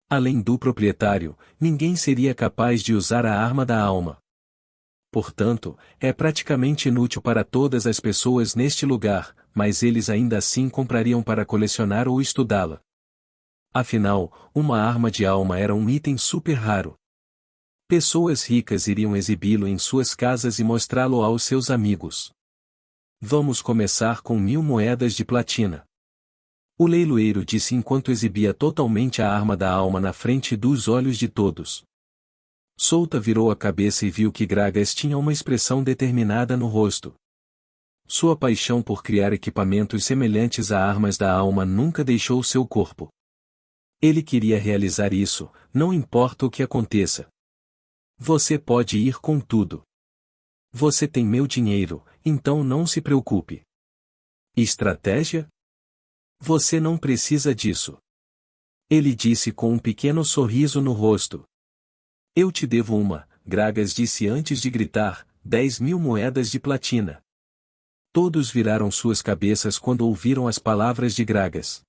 Além do proprietário, ninguém seria capaz de usar a arma da alma. Portanto, é praticamente inútil para todas as pessoas neste lugar, mas eles ainda assim comprariam para colecionar ou estudá-la. Afinal, uma arma de alma era um item super raro. Pessoas ricas iriam exibi-lo em suas casas e mostrá-lo aos seus amigos. Vamos começar com 1.000 moedas de platina. O leiloeiro disse enquanto exibia totalmente a arma da alma na frente dos olhos de todos. Solta virou a cabeça e viu que Gragas tinha uma expressão determinada no rosto. Sua paixão por criar equipamentos semelhantes a armas da alma nunca deixou seu corpo. Ele queria realizar isso, não importa o que aconteça. Você pode ir com tudo. Você tem meu dinheiro, então não se preocupe. Estratégia? Você não precisa disso. Ele disse com um pequeno sorriso no rosto. Eu te devo uma, Gragas disse antes de gritar, 10.000 moedas de platina. Todos viraram suas cabeças quando ouviram as palavras de Gragas.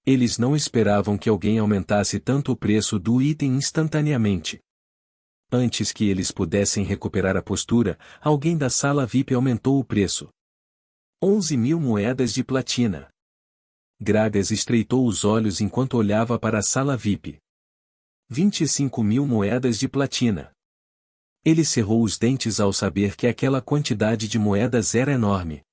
Eles não esperavam que alguém aumentasse tanto o preço do item instantaneamente. Antes que eles pudessem recuperar a postura, alguém da sala VIP aumentou o preço. 11.000 moedas de platina. Gragas estreitou os olhos enquanto olhava para a sala VIP. 25.000 moedas de platina. Ele cerrou os dentes ao saber que aquela quantidade de moedas era enorme.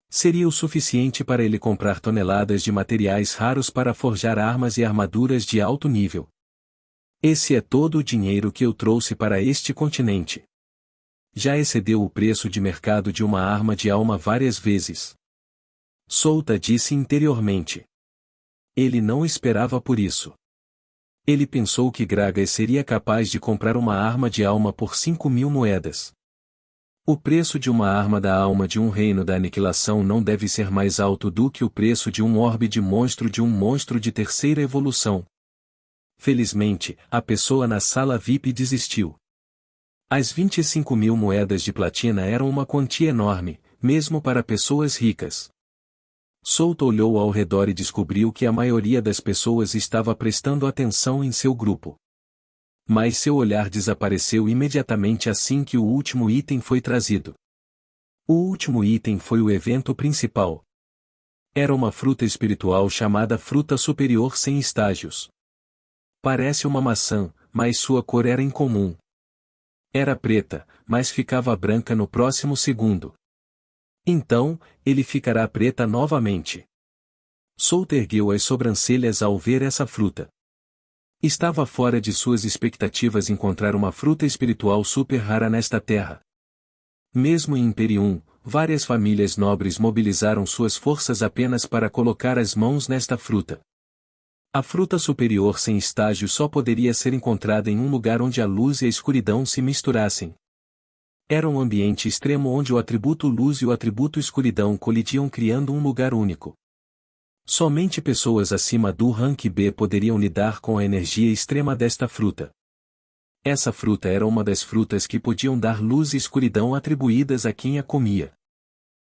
Seria o suficiente para ele comprar toneladas de materiais raros para forjar armas e armaduras de alto nível. Esse é todo o dinheiro que eu trouxe para este continente. Já excedeu o preço de mercado de uma arma de alma várias vezes. Souta disse interiormente. Ele não esperava por isso. Ele pensou que Gragas seria capaz de comprar uma arma de alma por 5.000 moedas. O preço de uma arma da alma de um reino da aniquilação não deve ser mais alto do que o preço de um orbe de um monstro de terceira evolução. Felizmente, a pessoa na sala VIP desistiu. As 25.000 moedas de platina eram uma quantia enorme, mesmo para pessoas ricas. Souta olhou ao redor e descobriu que a maioria das pessoas estava prestando atenção em seu grupo. Mas seu olhar desapareceu imediatamente assim que o último item foi trazido. O último item foi o evento principal. Era uma fruta espiritual chamada Fruta Superior sem estágios. Parece uma maçã, mas sua cor era incomum. Era preta, mas ficava branca no próximo segundo. Então, ele ficará preta novamente. Souta ergueu as sobrancelhas ao ver essa fruta. Estava fora de suas expectativas encontrar uma fruta espiritual super rara nesta terra. Mesmo em Imperium, várias famílias nobres mobilizaram suas forças apenas para colocar as mãos nesta fruta. A fruta superior sem estágio só poderia ser encontrada em um lugar onde a luz e a escuridão se misturassem. Era um ambiente extremo onde o atributo luz e o atributo escuridão colidiam criando um lugar único. Somente pessoas acima do rank B poderiam lidar com a energia extrema desta fruta. Essa fruta era uma das frutas que podiam dar luz e escuridão atribuídas a quem a comia.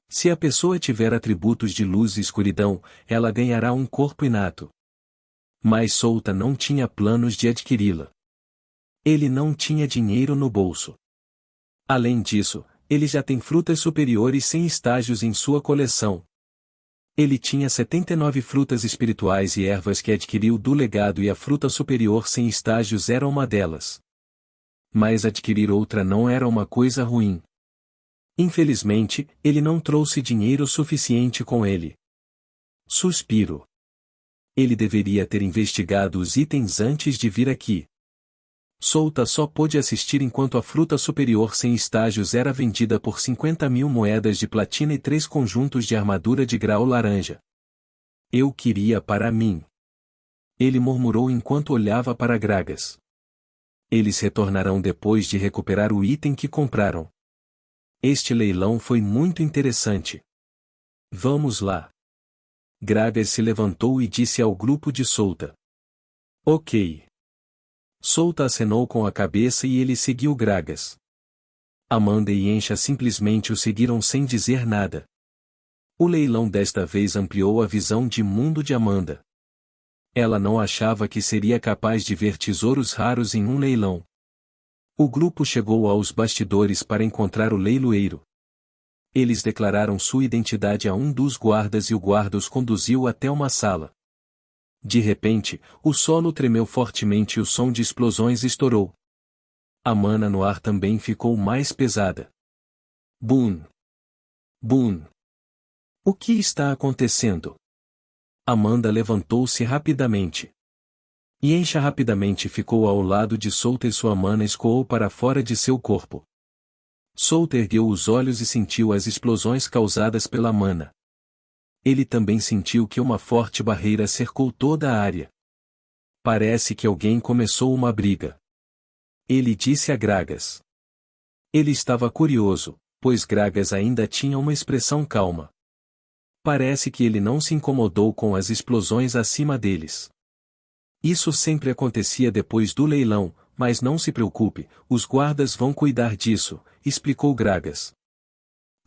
Se a pessoa tiver atributos de luz e escuridão, ela ganhará um corpo inato. Mas Souta não tinha planos de adquiri-la. Ele não tinha dinheiro no bolso. Além disso, ele já tem frutas superiores sem estágios em sua coleção. Ele tinha 79 frutas espirituais e ervas que adquiriu do legado e a fruta superior sem estágios era uma delas. Mas adquirir outra não era uma coisa ruim. Infelizmente, ele não trouxe dinheiro suficiente com ele. Suspiro. Ele deveria ter investigado os itens antes de vir aqui. Souta só pôde assistir enquanto a fruta superior sem estágios era vendida por 50.000 moedas de platina e 3 conjuntos de armadura de grau laranja. Eu queria para mim. Ele murmurou enquanto olhava para Gragas. Eles retornarão depois de recuperar o item que compraram. Este leilão foi muito interessante. Vamos lá. Gragas se levantou e disse ao grupo de Souta. Ok. Souta acenou com a cabeça e ele seguiu Gragas. Amanda e Encha simplesmente o seguiram sem dizer nada. O leilão desta vez ampliou a visão de mundo de Amanda. Ela não achava que seria capaz de ver tesouros raros em um leilão. O grupo chegou aos bastidores para encontrar o leiloeiro. Eles declararam sua identidade a um dos guardas e o guarda os conduziu até uma sala. De repente, o solo tremeu fortemente e o som de explosões estourou. A mana no ar também ficou mais pesada. Boom! Boom! O que está acontecendo? Amanda levantou-se rapidamente. Yensha rapidamente ficou ao lado de Souta e sua mana escoou para fora de seu corpo. Souta ergueu os olhos e sentiu as explosões causadas pela mana. Ele também sentiu que uma forte barreira cercou toda a área. Parece que alguém começou uma briga. Ele disse a Gragas. Ele estava curioso, pois Gragas ainda tinha uma expressão calma. Parece que ele não se incomodou com as explosões acima deles. Isso sempre acontecia depois do leilão, mas não se preocupe, os guardas vão cuidar disso, explicou Gragas.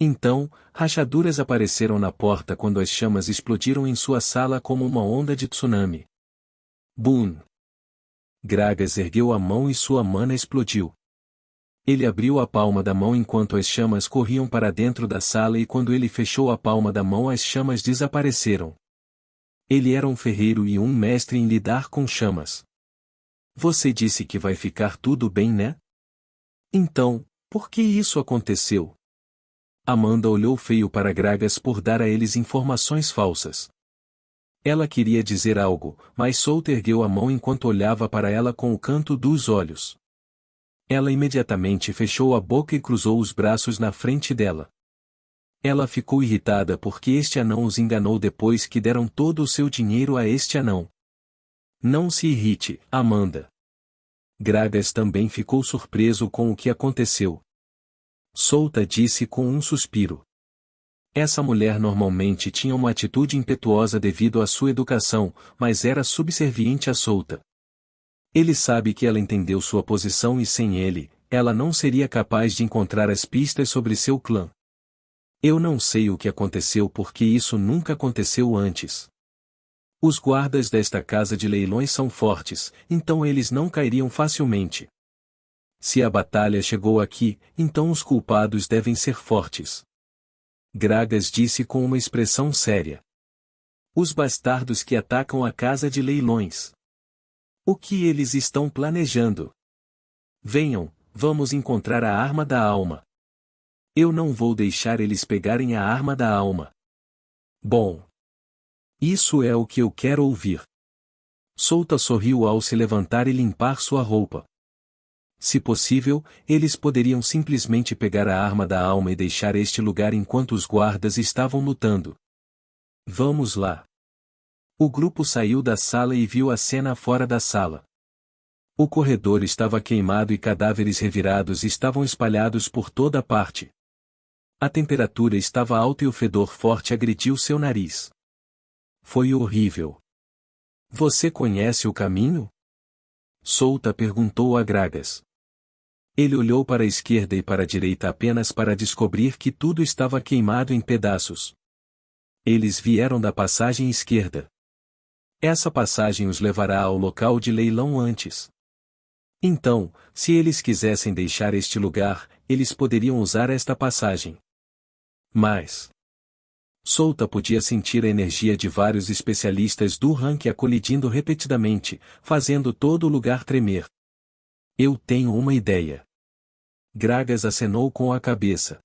Então, rachaduras apareceram na porta quando as chamas explodiram em sua sala como uma onda de tsunami. Boom! Gragas ergueu a mão e sua mana explodiu. Ele abriu a palma da mão enquanto as chamas corriam para dentro da sala e quando ele fechou a palma da mão as chamas desapareceram. Ele era um ferreiro e um mestre em lidar com chamas. Você disse que vai ficar tudo bem, né? Então, por que isso aconteceu? Amanda olhou feio para Gragas por dar a eles informações falsas. Ela queria dizer algo, mas Souta ergueu a mão enquanto olhava para ela com o canto dos olhos. Ela imediatamente fechou a boca e cruzou os braços na frente dela. Ela ficou irritada porque este anão os enganou depois que deram todo o seu dinheiro a este anão. Não se irrite, Amanda. Gragas também ficou surpreso com o que aconteceu. Solta disse com um suspiro. Essa mulher normalmente tinha uma atitude impetuosa devido à sua educação, mas era subserviente a Solta. Ele sabe que ela entendeu sua posição e sem ele, ela não seria capaz de encontrar as pistas sobre seu clã. Eu não sei o que aconteceu porque isso nunca aconteceu antes. Os guardas desta casa de leilões são fortes, então eles não cairiam facilmente. Se a batalha chegou aqui, então os culpados devem ser fortes. Gragas disse com uma expressão séria. Os bastardos que atacam a casa de leilões. O que eles estão planejando? Venham, vamos encontrar a arma da alma. Eu não vou deixar eles pegarem a arma da alma. Bom. Isso é o que eu quero ouvir. Solta sorriu ao se levantar e limpar sua roupa. Se possível, eles poderiam simplesmente pegar a arma da alma e deixar este lugar enquanto os guardas estavam lutando. Vamos lá. O grupo saiu da sala e viu a cena fora da sala. O corredor estava queimado e cadáveres revirados estavam espalhados por toda parte. A temperatura estava alta e o fedor forte agrediu seu nariz. Foi horrível. Você conhece o caminho? Solta perguntou a Gragas. Ele olhou para a esquerda e para a direita apenas para descobrir que tudo estava queimado em pedaços. Eles vieram da passagem esquerda. Essa passagem os levará ao local de leilão antes. Então, se eles quisessem deixar este lugar, eles poderiam usar esta passagem. Mas Solta podia sentir a energia de vários especialistas do rank colidindo repetidamente, fazendo todo o lugar tremer. Eu tenho uma ideia. Gragas acenou com a cabeça.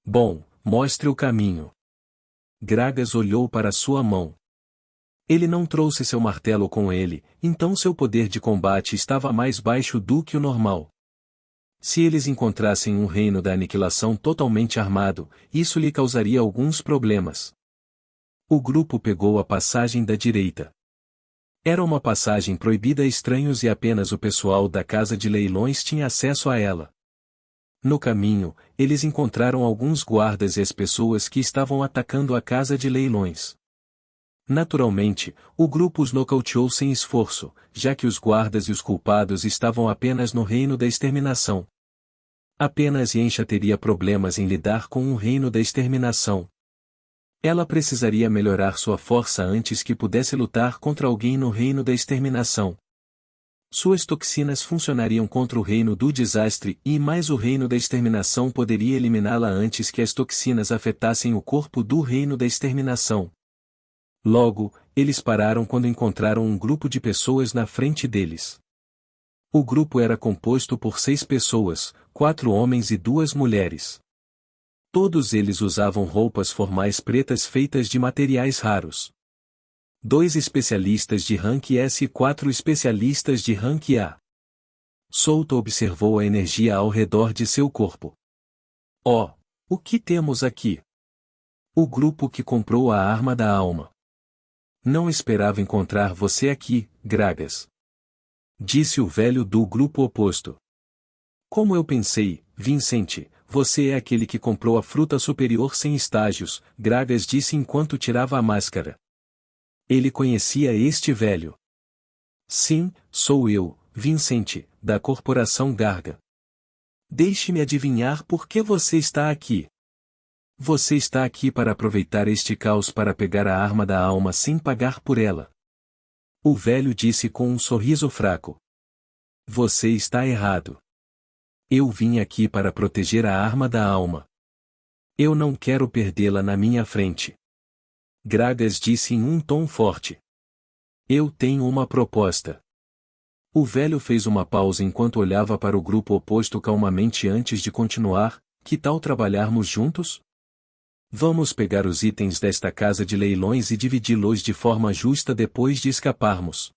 Bom, mostre o caminho. Gragas olhou para sua mão. Ele não trouxe seu martelo com ele, então seu poder de combate estava mais baixo do que o normal. Se eles encontrassem um reino da aniquilação totalmente armado, isso lhe causaria alguns problemas. O grupo pegou a passagem da direita. Era uma passagem proibida a estranhos e apenas o pessoal da casa de leilões tinha acesso a ela. No caminho, eles encontraram alguns guardas e as pessoas que estavam atacando a casa de leilões. Naturalmente, o grupo os nocauteou sem esforço, já que os guardas e os culpados estavam apenas no reino da exterminação. Apenas Yensha teria problemas em lidar com o reino da exterminação. Ela precisaria melhorar sua força antes que pudesse lutar contra alguém no reino da exterminação. Suas toxinas funcionariam contra o reino do desastre e mais o reino da exterminação poderia eliminá-la antes que as toxinas afetassem o corpo do reino da exterminação. Logo, eles pararam quando encontraram um grupo de pessoas na frente deles. O grupo era composto por 6 pessoas, 4 homens e 2 mulheres. Todos eles usavam roupas formais pretas feitas de materiais raros. 2 especialistas de rank S e 4 especialistas de rank A. Solta observou a energia ao redor de seu corpo. Oh, o que temos aqui? O grupo que comprou a arma da alma. Não esperava encontrar você aqui, Gragas. Disse o velho do grupo oposto. Como eu pensei, Vincent, você é aquele que comprou a fruta superior sem estágios, Gragas disse enquanto tirava a máscara. Ele conhecia este velho. Sim, sou eu, Vincent, da corporação Garga. Deixe-me adivinhar por que você está aqui. Você está aqui para aproveitar este caos para pegar a arma da alma sem pagar por ela. O velho disse com um sorriso fraco. Você está errado. Eu vim aqui para proteger a arma da alma. Eu não quero perdê-la na minha frente. Gragas disse em um tom forte. Eu tenho uma proposta. O velho fez uma pausa enquanto olhava para o grupo oposto calmamente antes de continuar. Que tal trabalharmos juntos? Vamos pegar os itens desta casa de leilões e dividi-los de forma justa depois de escaparmos.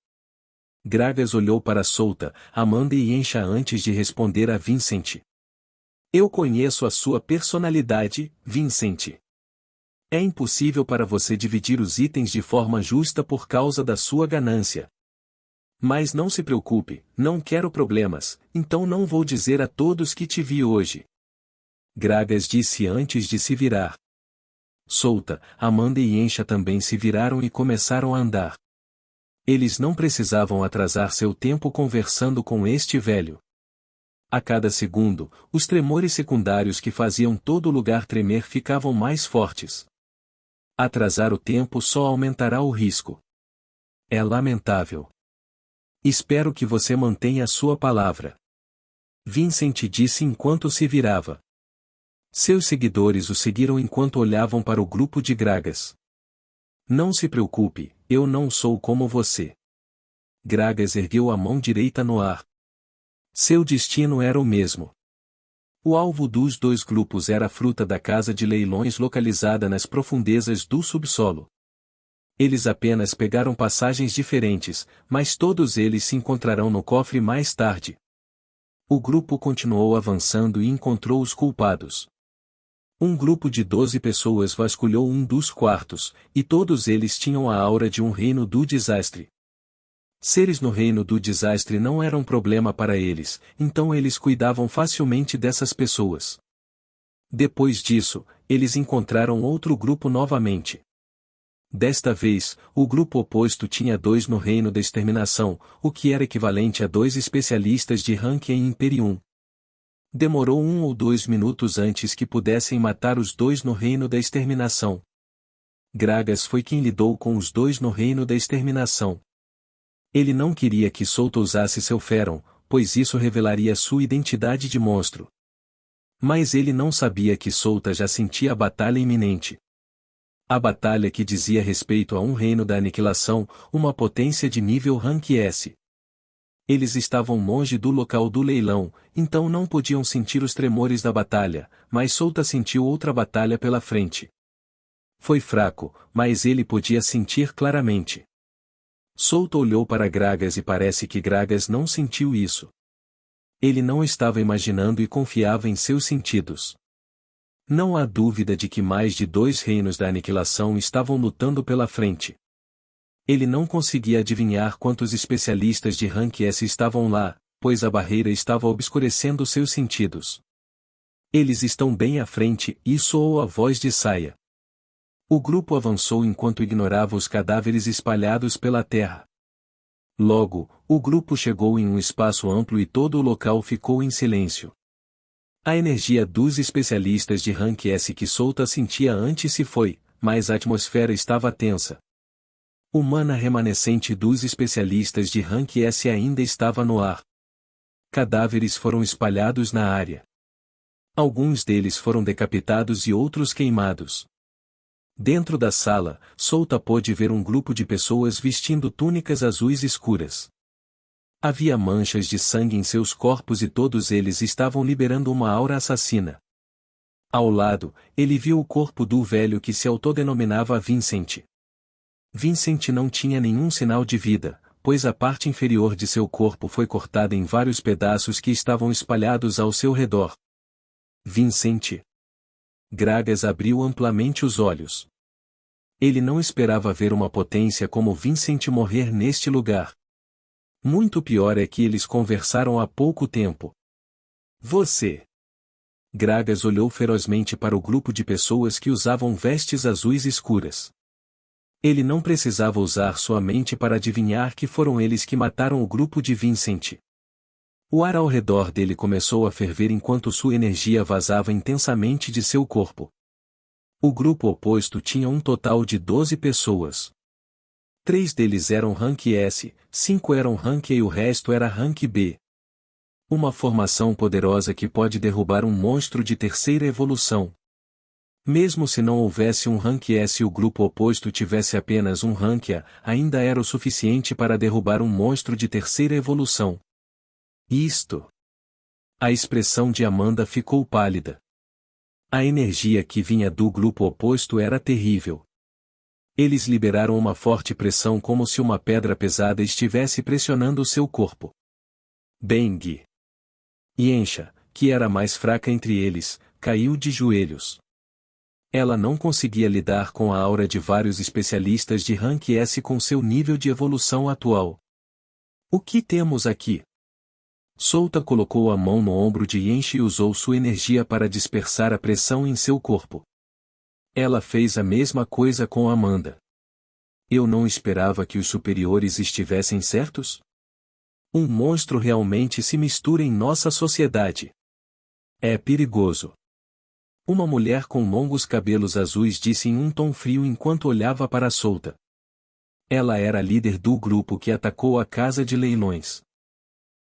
Gragas olhou para Souta, Amanda e Ensha antes de responder a Vincent. Eu conheço a sua personalidade, Vincent. É impossível para você dividir os itens de forma justa por causa da sua ganância. Mas não se preocupe, não quero problemas, então não vou dizer a todos que te vi hoje. Gragas disse antes de se virar. Souta, Amanda e Ensha também se viraram e começaram a andar. Eles não precisavam atrasar seu tempo conversando com este velho. A cada segundo, os tremores secundários que faziam todo o lugar tremer ficavam mais fortes. Atrasar o tempo só aumentará o risco. É lamentável. Espero que você mantenha a sua palavra. Vincent disse enquanto se virava. Seus seguidores o seguiram enquanto olhavam para o grupo de Gragas. Não se preocupe, eu não sou como você. Gragas ergueu a mão direita no ar. Seu destino era o mesmo. O alvo dos dois grupos era a fruta da casa de leilões localizada nas profundezas do subsolo. Eles apenas pegaram passagens diferentes, mas todos eles se encontrarão no cofre mais tarde. O grupo continuou avançando e encontrou os culpados. Um grupo de 12 pessoas vasculhou um dos quartos, e todos eles tinham a aura de um reino do desastre. Seres no reino do desastre não eram problema para eles, então eles cuidavam facilmente dessas pessoas. Depois disso, eles encontraram outro grupo novamente. Desta vez, o grupo oposto tinha 2 no reino da exterminação, o que era equivalente a 2 especialistas de rank em Imperium. Demorou 1 ou 2 minutos antes que pudessem matar os 2 no reino da exterminação. Gragas foi quem lidou com os 2 no reino da exterminação. Ele não queria que Souta usasse seu Feron, pois isso revelaria sua identidade de monstro. Mas ele não sabia que Souta já sentia a batalha iminente. A batalha que dizia respeito a um reino da aniquilação, uma potência de nível Rank S. Eles estavam longe do local do leilão, então não podiam sentir os tremores da batalha, mas Souta sentiu outra batalha pela frente. Foi fraco, mas ele podia sentir claramente. Souta olhou para Gragas e parece que Gragas não sentiu isso. Ele não estava imaginando e confiava em seus sentidos. Não há dúvida de que mais de 2 reinos da aniquilação estavam lutando pela frente. Ele não conseguia adivinhar quantos especialistas de Rank S estavam lá, pois a barreira estava obscurecendo seus sentidos. Eles estão bem à frente, e soou a voz de Saia. O grupo avançou enquanto ignorava os cadáveres espalhados pela terra. Logo, o grupo chegou em um espaço amplo e todo o local ficou em silêncio. A energia dos especialistas de Rank S que Souta sentia antes se foi, mas a atmosfera estava tensa. O mana remanescente dos especialistas de Rank S ainda estava no ar. Cadáveres foram espalhados na área. Alguns deles foram decapitados e outros queimados. Dentro da sala, Souta pôde ver um grupo de pessoas vestindo túnicas azuis escuras. Havia manchas de sangue em seus corpos e todos eles estavam liberando uma aura assassina. Ao lado, ele viu o corpo do velho que se autodenominava Vincent. Vincent não tinha nenhum sinal de vida, pois a parte inferior de seu corpo foi cortada em vários pedaços que estavam espalhados ao seu redor. Vincent. Gragas abriu amplamente os olhos. Ele não esperava ver uma potência como Vincent morrer neste lugar. Muito pior é que eles conversaram há pouco tempo. Você. Gragas olhou ferozmente para o grupo de pessoas que usavam vestes azuis escuras. Ele não precisava usar sua mente para adivinhar que foram eles que mataram o grupo de Vincent. O ar ao redor dele começou a ferver enquanto sua energia vazava intensamente de seu corpo. O grupo oposto tinha um total de 12 pessoas. 3 deles eram Rank S, 5 eram Rank E e o resto era Rank B. Uma formação poderosa que pode derrubar um monstro de terceira evolução. Mesmo se não houvesse um Rank S e o grupo oposto tivesse apenas um Rank A, ainda era o suficiente para derrubar um monstro de terceira evolução. Isto. A expressão de Amanda ficou pálida. A energia que vinha do grupo oposto era terrível. Eles liberaram uma forte pressão como se uma pedra pesada estivesse pressionando o seu corpo. Bang! Yensha, que era a mais fraca entre eles, caiu de joelhos. Ela não conseguia lidar com a aura de vários especialistas de Rank S com seu nível de evolução atual. O que temos aqui? Souta colocou a mão no ombro de Yensha e usou sua energia para dispersar a pressão em seu corpo. Ela fez a mesma coisa com Amanda. Eu não esperava que os superiores estivessem certos? Um monstro realmente se mistura em nossa sociedade. É perigoso. Uma mulher com longos cabelos azuis disse em um tom frio enquanto olhava para Souta. Ela era a líder do grupo que atacou a casa de leilões.